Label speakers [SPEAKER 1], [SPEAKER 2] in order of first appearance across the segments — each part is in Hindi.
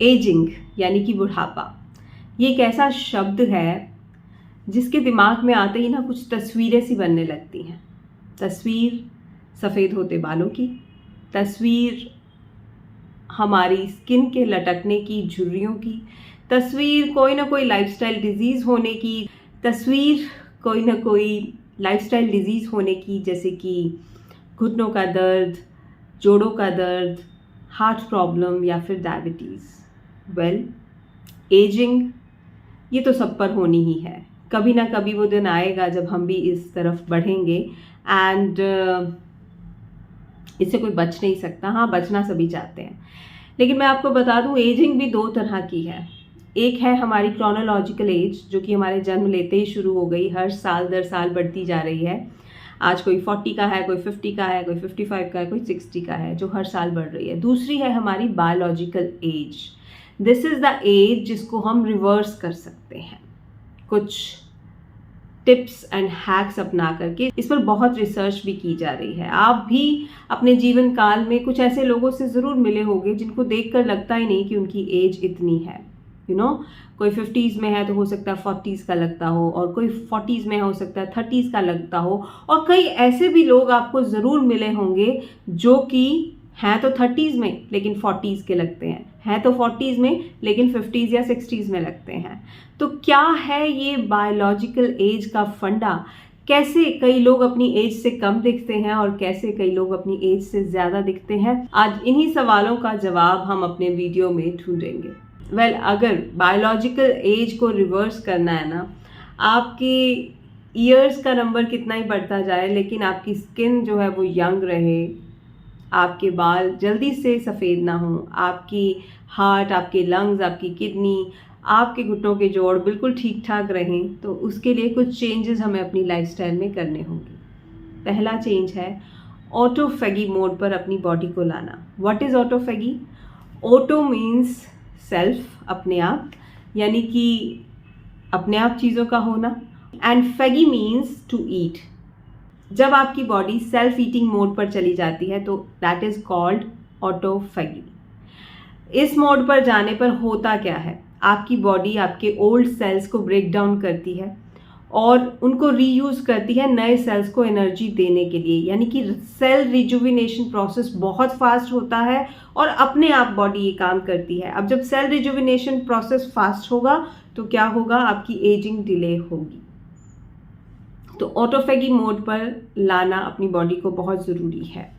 [SPEAKER 1] एजिंग यानी कि बुढ़ापा, ये एक ऐसा शब्द है जिसके दिमाग में आते ही ना कुछ तस्वीरें सी बनने लगती हैं। तस्वीर सफ़ेद होते बालों की, तस्वीर हमारी स्किन के लटकने की, झुर्रियों की, तस्वीर कोई ना कोई लाइफस्टाइल डिजीज़ होने की, तस्वीर कोई ना कोई लाइफस्टाइल डिजीज़ होने की, जैसे कि घुटनों का दर्द, जोड़ों का दर्द, हार्ट प्रॉब्लम या फिर डायबिटीज़। एजिंग ये तो सब पर होनी ही है। कभी ना कभी वो दिन आएगा जब हम भी इस तरफ बढ़ेंगे एंड इससे कोई बच नहीं सकता। हाँ, बचना सभी चाहते हैं, लेकिन मैं आपको बता दूं एजिंग भी दो तरह की है। एक है हमारी क्रोनोलॉजिकल एज, जो कि हमारे जन्म लेते ही शुरू हो गई, हर साल दर साल बढ़ती जा रही है। आज कोई 40 का है, कोई 50 का है, कोई 55 का है, कोई 60 का है, जो हर साल बढ़ रही है। दूसरी है हमारी biological age. This is the age जिसको हम रिवर्स कर सकते हैं कुछ टिप्स एंड हैक्स अपना करके। इस पर बहुत रिसर्च भी की जा रही है। आप भी अपने जीवन काल में कुछ ऐसे लोगों से ज़रूर मिले होंगे जिनको देखकर लगता ही नहीं कि उनकी एज इतनी है। कोई 50s में है तो हो सकता है 40s का लगता हो, और कोई 40s में हो सकता है 30s का लगता हो, और कई ऐसे भी लोग आपको ज़रूर मिले होंगे जो कि हैं तो 30s में लेकिन 40s के लगते हैं तो 40s में लेकिन 50s या 60s में लगते हैं। तो क्या है ये बायोलॉजिकल एज का फंडा? कैसे कई लोग अपनी एज से कम दिखते हैं और कैसे कई लोग अपनी एज से ज़्यादा दिखते हैं? आज इन्हीं सवालों का जवाब हम अपने वीडियो में ढूंढेंगे। अगर बायोलॉजिकल एज को रिवर्स करना है ना, आपकी ईयर्स का नंबर कितना ही बढ़ता जाए लेकिन आपकी स्किन जो है वो यंग रहे, आपके बाल जल्दी से सफ़ेद ना हो, आपकी हार्ट, आपके लंग्स, आपकी किडनी, आपके घुटनों के जोड़ बिल्कुल ठीक ठाक रहें, तो उसके लिए कुछ चेंजेस हमें अपनी लाइफस्टाइल में करने होंगे। पहला चेंज है ऑटोफेगी मोड पर अपनी बॉडी को लाना। What is autophagy? Auto means self, अपने आप, यानी कि अपने आप चीज़ों का होना, एंड फेगी मीन्स टू ईट। जब आपकी बॉडी सेल्फ ईटिंग मोड पर चली जाती है तो दैट इज़ कॉल्ड ऑटोफेगी। इस मोड पर जाने पर होता क्या है, आपकी बॉडी आपके ओल्ड सेल्स को ब्रेक डाउन करती है और उनको रीयूज़ करती है नए सेल्स को एनर्जी देने के लिए, यानी कि सेल रिजुविनेशन प्रोसेस बहुत फास्ट होता है और अपने आप बॉडी ये काम करती है। अब जब सेल रिजुविनेशन प्रोसेस फास्ट होगा तो क्या होगा, आपकी एजिंग डिले होगी। तो ऑटोफेगी मोड पर लाना अपनी बॉडी को बहुत ज़रूरी है।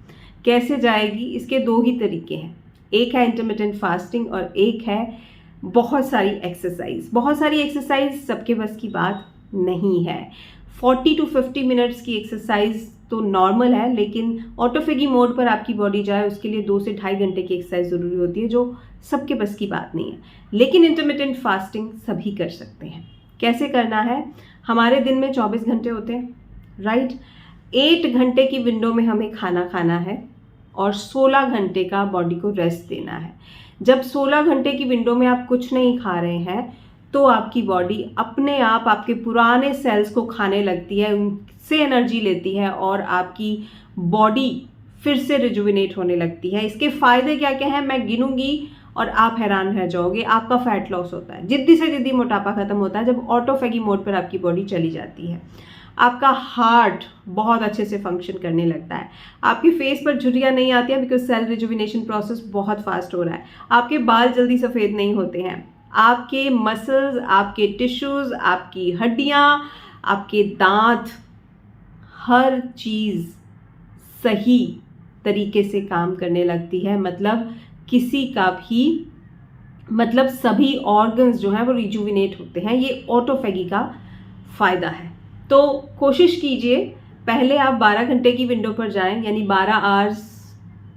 [SPEAKER 1] कैसे जाएगी? इसके दो ही तरीके हैं, एक है इंटरमिटेंट फास्टिंग और एक है बहुत सारी एक्सरसाइज। बहुत सारी एक्सरसाइज सबके बस की बात नहीं है। 40 to 50 मिनट्स की एक्सरसाइज तो नॉर्मल है, लेकिन ऑटोफेगी मोड पर आपकी बॉडी जाए उसके लिए 2 से ढाई घंटे की एक्सरसाइज ज़रूरी होती है, जो सबके बस की बात नहीं है। लेकिन इंटरमिटेंट फास्टिंग सभी कर सकते हैं। कैसे करना है? हमारे दिन में 24 घंटे होते हैं, राइट? 8 घंटे की विंडो में हमें खाना खाना है और 16 घंटे का बॉडी को रेस्ट देना है। जब 16 घंटे की विंडो में आप कुछ नहीं खा रहे हैं तो आपकी बॉडी अपने आप आपके पुराने सेल्स को खाने लगती है, उनसे एनर्जी लेती है और आपकी बॉडी फिर से रिजुविनेट होने लगती है। इसके फ़ायदे क्या क्या हैं मैं गिनूंगी और आप हैरान रह जाओगे। आपका फैट लॉस होता है, जिद्दी से जिद्दी मोटापा खत्म होता है जब ऑटोफेगी मोड पर आपकी बॉडी चली जाती है। आपका हार्ट बहुत अच्छे से फंक्शन करने लगता है, आपकी फेस पर झुर्रियाँ नहीं आती हैं बिकॉज सेल रिजुविनेशन प्रोसेस बहुत फास्ट हो रहा है, आपके बाल जल्दी सफ़ेद नहीं होते हैं, आपके मसल्स, आपके टिश्यूज़, आपकी हड्डियाँ, आपके दांत, हर चीज़ सही तरीके से काम करने लगती है। मतलब सभी ऑर्गन्स जो हैं वो रिजुविनेट होते हैं। ये ऑटोफेगी का फ़ायदा है। तो कोशिश कीजिए, पहले आप 12 घंटे की विंडो पर जाएं, यानी 12 आवर्स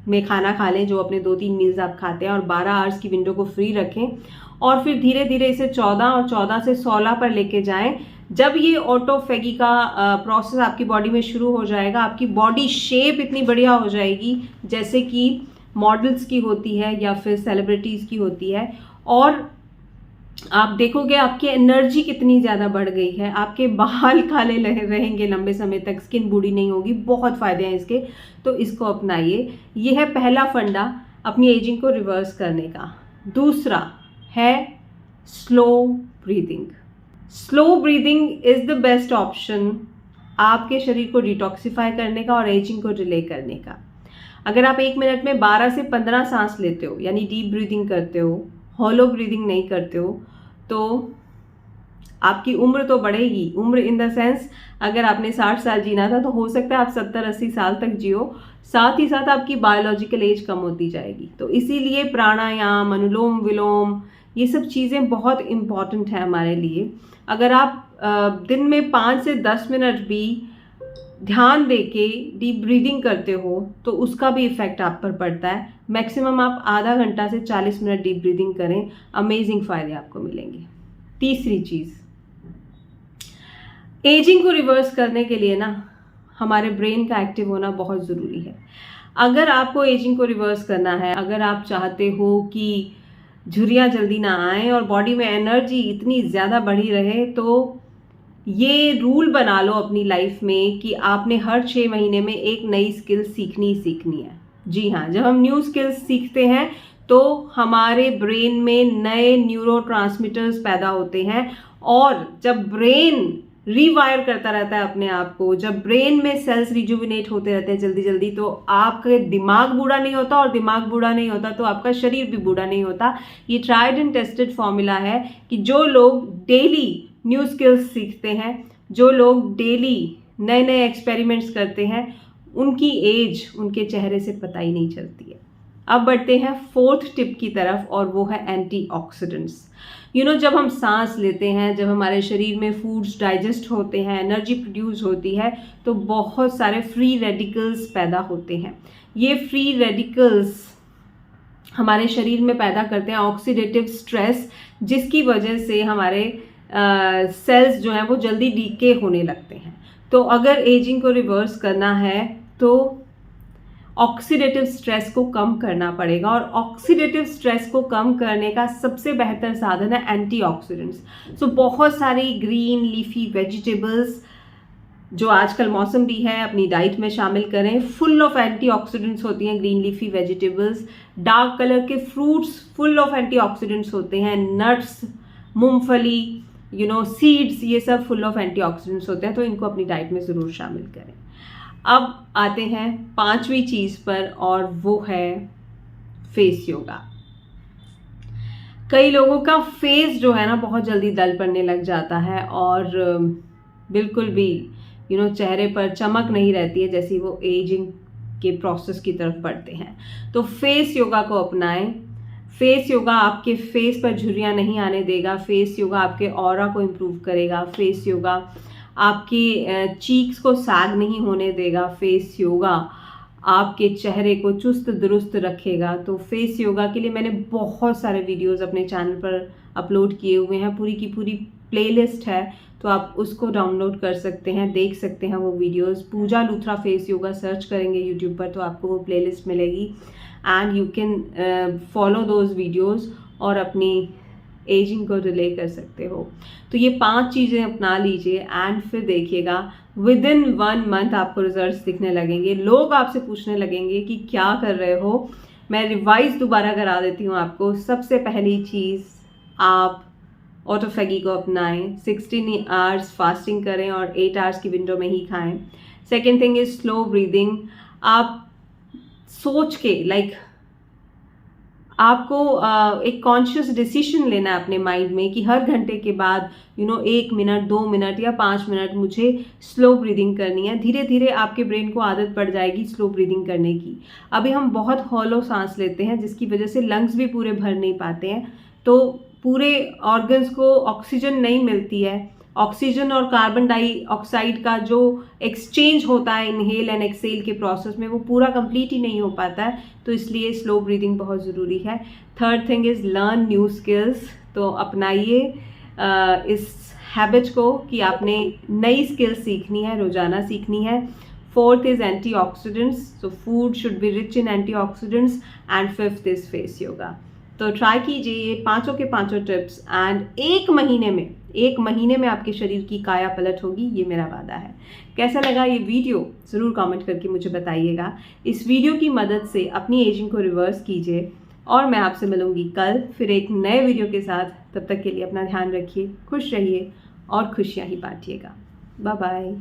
[SPEAKER 1] में खाना खा लें, जो अपने 2-3 मील्स आप खाते हैं, और 12 आवर्स की विंडो को फ्री रखें और फिर धीरे धीरे इसे 14 और 14 से 16 पर लेके जाएं। जब ये ऑटोफेगी का प्रोसेस आपकी बॉडी में शुरू हो जाएगा, आपकी बॉडी शेप इतनी बढ़िया हो जाएगी जैसे कि मॉडल्स की होती है या फिर सेलिब्रिटीज़ की होती है, और आप देखोगे आपकी एनर्जी कितनी ज़्यादा बढ़ गई है, आपके बाल काले रहेंगे लंबे समय तक, स्किन बूढ़ी नहीं होगी। बहुत फ़ायदे हैं इसके, तो इसको अपनाइए। ये है पहला फंडा अपनी एजिंग को रिवर्स करने का। दूसरा, है slow breathing. Slow breathing is the best option आपके शरीर को डिटॉक्सिफाई करने का और एजिंग को डिले करने का। अगर आप 1 मिनट में 12 से 15 सांस लेते हो, यानी डीप ब्रीदिंग करते हो, हॉलो ब्रीदिंग नहीं करते हो, तो आपकी उम्र तो बढ़ेगी। उम्र इन द सेंस, अगर आपने 60 साल जीना था तो हो सकता है आप 70-80 साल तक जियो। साथ ही साथ आपकी बायोलॉजिकल एज कम होती जाएगी। तो इसीलिए प्राणायाम, अनुलोम विलोम, ये सब चीज़ें बहुत इम्पॉर्टेंट है हमारे लिए। अगर आप दिन में 5 से 10 मिनट भी ध्यान देके डीप ब्रीदिंग करते हो तो उसका भी इफेक्ट आप पर पड़ता है। मैक्सिमम आप आधा घंटा से 40 मिनट डीप ब्रीदिंग करें, अमेजिंग फ़ायदे आपको मिलेंगे। तीसरी चीज़, एजिंग को रिवर्स करने के लिए ना हमारे ब्रेन का एक्टिव होना बहुत ज़रूरी है। अगर आपको एजिंग को रिवर्स करना है, अगर आप चाहते हो कि झुर्रियाँ जल्दी ना आए और बॉडी में एनर्जी इतनी ज़्यादा बढ़ी रहे, तो ये रूल बना लो अपनी लाइफ में कि आपने हर 6 महीने में एक नई स्किल सीखनी है। जी हाँ, जब हम न्यू स्किल्स सीखते हैं तो हमारे ब्रेन में नए न्यूरोट्रांसमीटर्स पैदा होते हैं, और जब ब्रेन रीवायर करता रहता है अपने आप को, जब ब्रेन में सेल्स रिजुविनेट होते रहते हैं जल्दी जल्दी, तो आपका दिमाग बूढ़ा नहीं होता, और दिमाग बूढ़ा नहीं होता तो आपका शरीर भी बूढ़ा नहीं होता। ये ट्राइड एंड टेस्टेड फॉर्मूला है कि जो लोग डेली न्यू स्किल्स सीखते हैं, जो लोग डेली नए नए एक्सपेरिमेंट्स करते हैं, उनकी एज उनके चेहरे से पता ही नहीं चलती है। अब बढ़ते हैं 4th टिप की तरफ, और वो है एंटीऑक्सीडेंट्स। जब हम सांस लेते हैं, जब हमारे शरीर में फूड्स डाइजेस्ट होते हैं, एनर्जी प्रोड्यूस होती है, तो बहुत सारे फ्री रेडिकल्स पैदा होते हैं। ये फ्री रेडिकल्स हमारे शरीर में पैदा करते हैं ऑक्सीडेटिव स्ट्रेस, जिसकी वजह से हमारे सेल्स जो हैं वो जल्दी डीके होने लगते हैं। तो अगर एजिंग को रिवर्स करना है तो ऑक्सीडेटिव स्ट्रेस को कम करना पड़ेगा, और ऑक्सीडेटिव स्ट्रेस को कम करने का सबसे बेहतर साधन है एंटीऑक्सीडेंट्स। बहुत सारी ग्रीन लीफी वेजिटेबल्स, जो आजकल मौसम भी है, अपनी डाइट में शामिल करें। फुल ऑफ एंटीऑक्सीडेंट्स होती हैं green leafy vegetables. Dark colour के फ्रूट्स फुल ऑफ एंटीऑक्सीडेंट्स होते हैं। नट्स, मूंगफली, सीड्स, ये सब फुल ऑफ एंटीऑक्सीडेंट्स होते हैं, तो इनको अपनी डाइट में ज़रूर शामिल करें। अब आते हैं 5वीं चीज़ पर, और वो है फेस योगा। कई लोगों का फेस जो है ना बहुत जल्दी डल पड़ने लग जाता है, और बिल्कुल भी चेहरे पर चमक नहीं रहती है जैसी वो एजिंग के प्रोसेस की तरफ बढ़ते हैं। तो फेस योगा को अपनाएं। फेस योगा आपके फेस पर झुर्रियाँ नहीं आने देगा। फेस योगा आपके ऑरा को इम्प्रूव करेगा। फेस योगा आपकी चीक्स को सैग नहीं होने देगा। फेस योगा आपके चेहरे को चुस्त दुरुस्त रखेगा। तो फेस योगा के लिए मैंने बहुत सारे वीडियोस अपने चैनल पर अपलोड किए हुए हैं। पूरी की पूरी प्लेलिस्ट है, तो आप उसको डाउनलोड कर सकते हैं, देख सकते हैं वो वीडियोस। पूजा लूथरा फेस योगा सर्च करेंगे यूट्यूब पर तो आपको वो प्लेलिस्ट मिलेगी, and you can follow those videos और अपनी एजिंग को डिले कर सकते हो। तो ये 5 चीज़ें अपना लीजिए, एंड फिर देखिएगा विद इन 1 मंथ आपको रिजल्ट्स दिखने लगेंगे। लोग आपसे पूछने लगेंगे कि क्या कर रहे हो। मैं रिवाइज दोबारा करा देती हूँ आपको। सबसे पहली चीज़, आप ऑटोफेगी को अपनाएं। 16 आवर्स फास्टिंग करें और 8 आवर्स की विंडो में ही खाएं। Second thing is slow breathing. आप सोच के आपको एक कॉन्शियस डिसीजन लेना है अपने माइंड में कि हर घंटे के बाद 1 मिनट, 2 मिनट या 5 मिनट मुझे स्लो ब्रीदिंग करनी है। धीरे धीरे आपके ब्रेन को आदत पड़ जाएगी स्लो ब्रीदिंग करने की। अभी हम बहुत हॉलो सांस लेते हैं, जिसकी वजह से लंग्स भी पूरे भर नहीं पाते हैं, तो पूरे ऑर्गन्स को ऑक्सीजन नहीं मिलती है। ऑक्सीजन और कार्बन डाइऑक्साइड का जो एक्सचेंज होता है इनहेल एंड एक्सेल के प्रोसेस में, वो पूरा कंप्लीट ही नहीं हो पाता है। तो इसलिए स्लो ब्रीदिंग बहुत ज़रूरी है। Third thing is learn new skills. तो अपनाइए इस हैबिट को कि आपने नई स्किल्स सीखनी है, रोज़ाना सीखनी है। Fourth is antioxidants. So food should be rich in antioxidants. And fifth is face yoga. तो ट्राई कीजिए ये पांचों के पांचों टिप्स, एंड एक महीने में आपके शरीर की काया पलट होगी, ये मेरा वादा है। कैसा लगा ये वीडियो ज़रूर कमेंट करके मुझे बताइएगा। इस वीडियो की मदद से अपनी एजिंग को रिवर्स कीजिए और मैं आपसे मिलूंगी कल फिर एक नए वीडियो के साथ। तब तक के लिए अपना ध्यान रखिए, खुश रहिए और खुशियाँ ही बांटिएगा। Bye bye.